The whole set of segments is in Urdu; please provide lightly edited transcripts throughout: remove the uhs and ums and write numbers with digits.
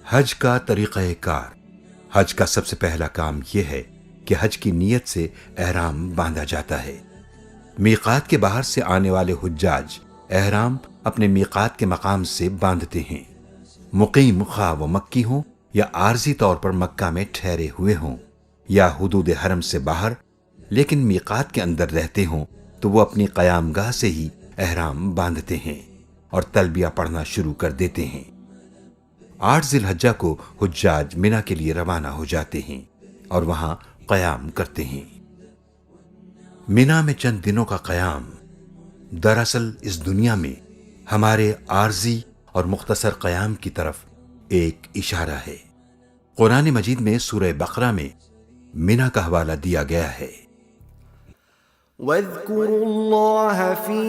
حج کا طریقہ کار۔ حج کا سب سے پہلا کام یہ ہے کہ حج کی نیت سے احرام باندھا جاتا ہے۔ میقات کے باہر سے آنے والے حجاج احرام اپنے میقات کے مقام سے باندھتے ہیں۔ مقیم خواہ وہ مکی ہوں یا عارضی طور پر مکہ میں ٹھہرے ہوئے ہوں یا حدود حرم سے باہر لیکن میقات کے اندر رہتے ہوں تو وہ اپنی قیام گاہ سے ہی احرام باندھتے ہیں اور تلبیہ پڑھنا شروع کر دیتے ہیں۔ 8 ذی الحجہ کو حجاج منا کے لیے روانہ ہو جاتے ہیں اور وہاں قیام کرتے ہیں۔ منا میں چند دنوں کا قیام دراصل اس دنیا میں ہمارے عارضی اور مختصر قیام کی طرف ایک اشارہ ہے۔ قرآن مجید میں سورہ بقرہ میں منا کا حوالہ دیا گیا ہے۔ وَاذْكُرُوا اللَّهَ فِي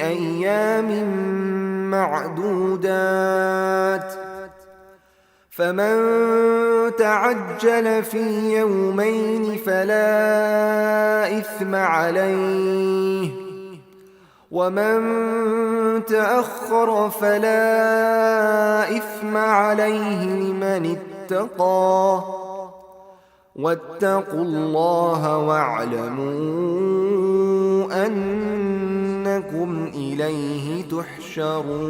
أَيَّامٍ مَّعْدُودَاتٍ فَمَن تَعَجَّلَ فِي يَوْمَيْنِ فَلَا إِثْمَ عَلَيْهِ وَمَن تَأَخَّرَ فَلَا إِثْمَ عَلَيْهِ لِمَنِ اتَّقَىٰ وَاتَّقُوا اللَّهَ وَاعْلَمُوا أَنَّكُمْ إِلَيْهِ تُحْشَرُونَ۔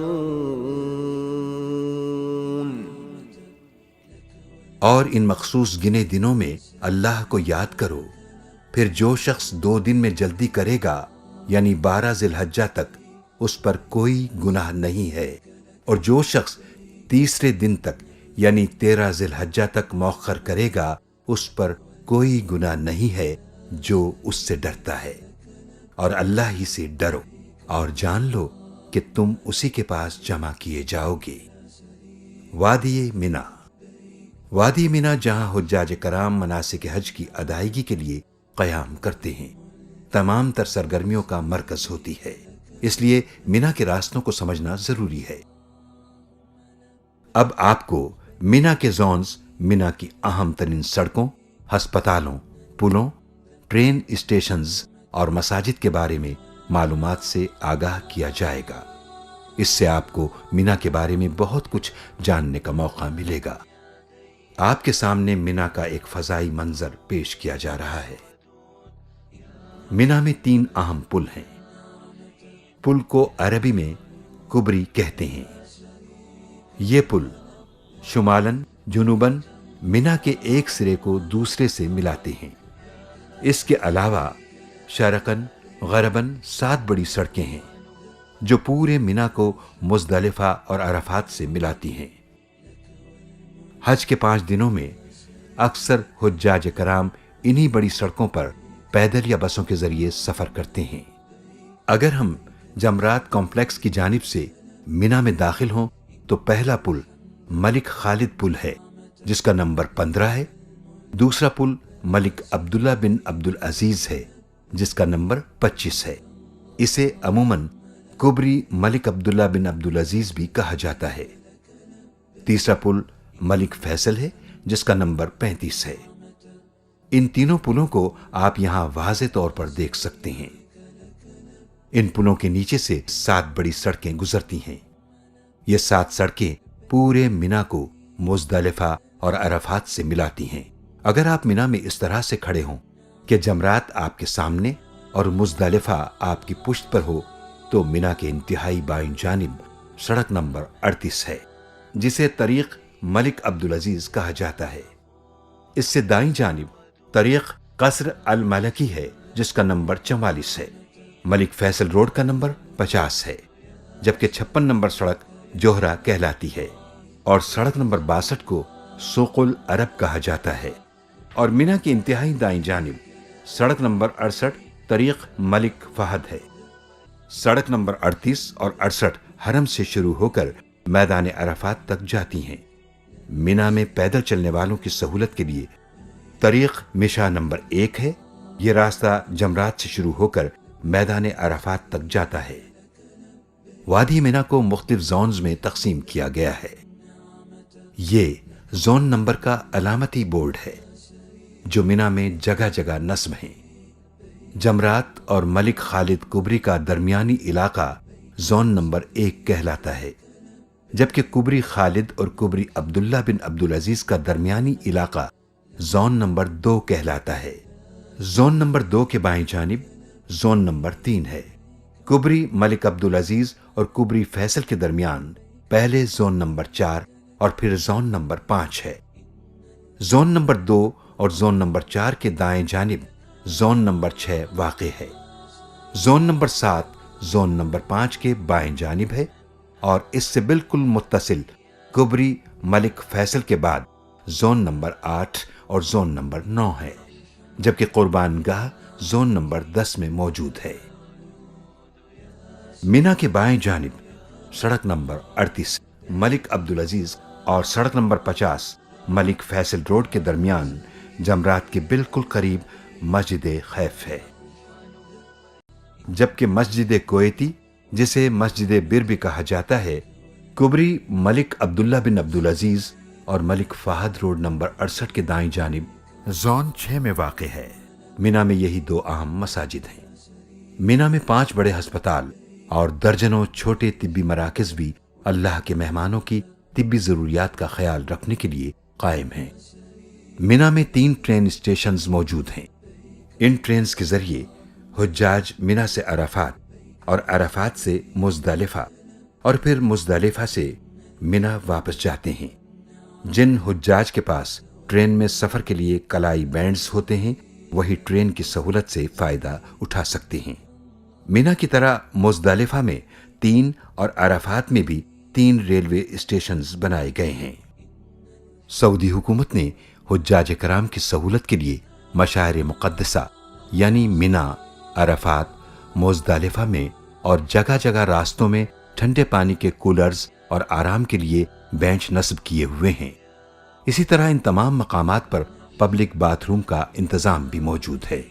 اور ان مخصوص گنے دنوں میں اللہ کو یاد کرو، پھر جو شخص 2 دن میں جلدی کرے گا یعنی 12 ذی الحجہ تک اس پر کوئی گناہ نہیں ہے، اور جو شخص تیسرے دن تک یعنی 13 ذی الحجہ تک مؤخر کرے گا اس پر کوئی گناہ نہیں ہے جو اس سے ڈرتا ہے، اور اللہ ہی سے ڈرو اور جان لو کہ تم اسی کے پاس جمع کیے جاؤ گے۔ وادی منا۔ وادی منا جہاں حجاج کرام مناسک حج کی ادائیگی کے لیے قیام کرتے ہیں، تمام تر سرگرمیوں کا مرکز ہوتی ہے، اس لیے منا کے راستوں کو سمجھنا ضروری ہے۔ اب آپ کو منا کے زونز، منا کی اہم ترین سڑکوں، ہسپتالوں، پلوں، ٹرین اسٹیشنز اور مساجد کے بارے میں معلومات سے آگاہ کیا جائے گا۔ اس سے آپ کو منا کے بارے میں بہت کچھ جاننے کا موقع ملے گا۔ آپ کے سامنے منا کا ایک فضائی منظر پیش کیا جا رہا ہے۔ منا میں 3 اہم پل ہیں۔ پل کو عربی میں کبری کہتے ہیں۔ یہ پل شمالاً جنوباً منا کے ایک سرے کو دوسرے سے ملاتے ہیں۔ اس کے علاوہ شرقاً غرباً 7 بڑی سڑکیں ہیں جو پورے منا کو مزدلفہ اور عرفات سے ملاتی ہیں۔ حج کے 5 دنوں میں اکثر حجاج کرام انہی بڑی سڑکوں پر پیدل یا بسوں کے ذریعے سفر کرتے ہیں۔ اگر ہم جمرات کمپلیکس کی جانب سے منا میں داخل ہوں تو پہلا پل ملک خالد پل ہے جس کا نمبر 15 ہے۔ دوسرا پل ملک عبداللہ بن عبدالعزیز ہے جس کا نمبر 25 ہے۔ اسے عموماً کبری ملک عبداللہ بن عبدالعزیز بھی کہا جاتا ہے۔ تیسرا پل ملک فیصل ہے جس کا نمبر 35 ہے۔ ان تینوں پلوں کو آپ یہاں واضح طور پر دیکھ سکتے ہیں۔ ان پلوں کے نیچے سے 7 بڑی سڑکیں گزرتی ہیں۔ یہ 7 سڑکیں پورے منا کو مزدلفہ اور عرفات سے ملاتی ہیں۔ اگر آپ منا میں اس طرح سے کھڑے ہوں کہ جمرات آپ کے سامنے اور مزدلفہ آپ کی پشت پر ہو تو منا کے انتہائی بائیں جانب سڑک نمبر 38 ہے جسے طریق ملک عبدالعزیز کہا جاتا ہے۔ اس سے دائیں جانب طریق قصر الملکی ہے جس کا نمبر 44 ہے۔ ملک فیصل روڈ کا نمبر 50 ہے، جبکہ 56 نمبر سڑک جوہرہ کہلاتی ہے اور سڑک نمبر 62 کو سوق العرب کہا جاتا ہے۔ اور منا کی انتہائی دائیں جانب سڑک نمبر 68 طریق ملک فہد ہے۔ سڑک نمبر 38 اور 68 حرم سے شروع ہو کر میدان عرفات تک جاتی ہیں۔ منا میں پیدل چلنے والوں کی سہولت کے لیے طریق مشا نمبر 1 ہے۔ یہ راستہ جمرات سے شروع ہو کر میدان عرفات تک جاتا ہے۔ وادی منا کو مختلف زونز میں تقسیم کیا گیا ہے۔ یہ زون نمبر کا علامتی بورڈ ہے جو منا میں جگہ جگہ نصب ہیں۔ جمرات اور ملک خالد کبری کا درمیانی علاقہ زون نمبر 1 کہلاتا ہے۔ جبکہ کبری خالد اور کبری عبداللہ بن عبدالعزیز کا درمیانی علاقہ زون نمبر 2 کہلاتا ہے۔ زون نمبر 2 کے بائیں جانب زون نمبر 3 ہے۔ کبری ملک عبدالعزیز اور کبری فیصل کے درمیان پہلے زون نمبر 4 اور پھر زون نمبر 5 ہے۔ زون نمبر 2 اور زون نمبر 4 کے دائیں جانب زون نمبر 6 واقع ہے۔ زون نمبر 7 زون نمبر 5 کے بائیں جانب ہے اور اس سے بالکل متصل کبری ملک فیصل کے بعد زون نمبر 8 اور زون نمبر 9 ہے، جبکہ قربان گاہ زون نمبر 10 میں موجود ہے۔ مینا کے بائیں جانب سڑک نمبر 38 ملک عبدالعزیز اور سڑک نمبر 50 ملک فیصل روڈ کے درمیان جمرات کے بالکل قریب مسجد خیف ہے، جبکہ مسجد کویتی جسے مسجد بر بھی کہا جاتا ہے کبری ملک عبداللہ بن عبدالعزیز اور ملک فہد روڈ نمبر 68 کے دائیں جانب زون 6 میں واقع ہے۔ مینا میں یہی 2 اہم مساجد ہیں۔ مینا میں 5 بڑے ہسپتال اور درجنوں چھوٹے طبی مراکز بھی اللہ کے مہمانوں کی طبی ضروریات کا خیال رکھنے کے لیے قائم ہیں۔ مینا میں 3 ٹرین اسٹیشنز موجود ہیں۔ ان ٹرینز کے ذریعے حجاج مینا سے عرفات اور عرفات سے مزدلفہ اور پھر مزدلفہ سے مینا واپس جاتے ہیں۔ جن حجاج کے پاس ٹرین میں سفر کے لیے کلائی بینڈز ہوتے ہیں وہی ٹرین کی سہولت سے فائدہ اٹھا سکتے ہیں۔ مینا کی طرح مزدلفہ میں 3 اور عرفات میں بھی 3 ریلوے اسٹیشنز بنائے گئے ہیں۔ سعودی حکومت نے حجاج کرام کی سہولت کے لیے مشاعر مقدسہ یعنی مینا، عرفات، مزدلفہ میں اور جگہ جگہ راستوں میں ٹھنڈے پانی کے کولرز اور آرام کے لیے بینچ نصب کیے ہوئے ہیں۔ اسی طرح ان تمام مقامات پر پبلک باتھ روم کا انتظام بھی موجود ہے۔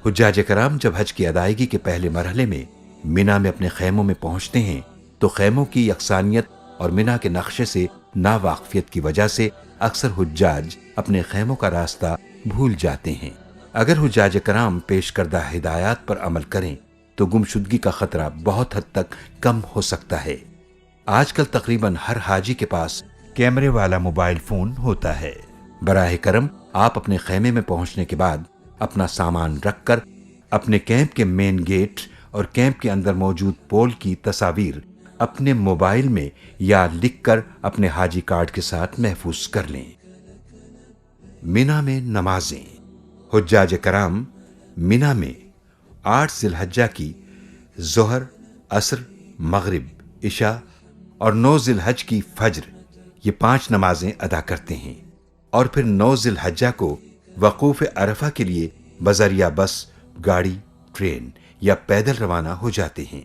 حجاج کرام جب حج کی ادائیگی کے پہلے مرحلے میں مینا میں اپنے خیموں میں پہنچتے ہیں تو خیموں کی یکسانیت اور مینا کے نقشے سے ناواقفیت کی وجہ سے اکثر حجاج اپنے خیموں کا راستہ بھول جاتے ہیں۔ اگر حجاج کرام پیش کردہ ہدایات پر عمل کریں تو گمشدگی کا خطرہ بہت حد تک کم ہو سکتا ہے۔ آج کل تقریباً ہر حاجی کے پاس کیمرے والا موبائل فون ہوتا ہے۔ براہ کرم آپ اپنے خیمے میں پہنچنے کے بعد اپنا سامان رکھ کر اپنے کیمپ کے مین گیٹ اور کیمپ کے اندر موجود پول کی تصاویر اپنے موبائل میں یا لکھ کر اپنے حاجی کارڈ کے ساتھ محفوظ کر لیں۔ مینا میں نمازیں۔ حجاج کرام مینا میں 8 ذی الحجہ کی ظہر، عصر، مغرب، عشاء اور 9 ذی الحجہ کی فجر یہ 5 نمازیں ادا کرتے ہیں اور پھر 9 ذی الحجہ کو وقوف عرفہ کے لیے بذریعہ بس، گاڑی، ٹرین یا پیدل روانہ ہو جاتے ہیں۔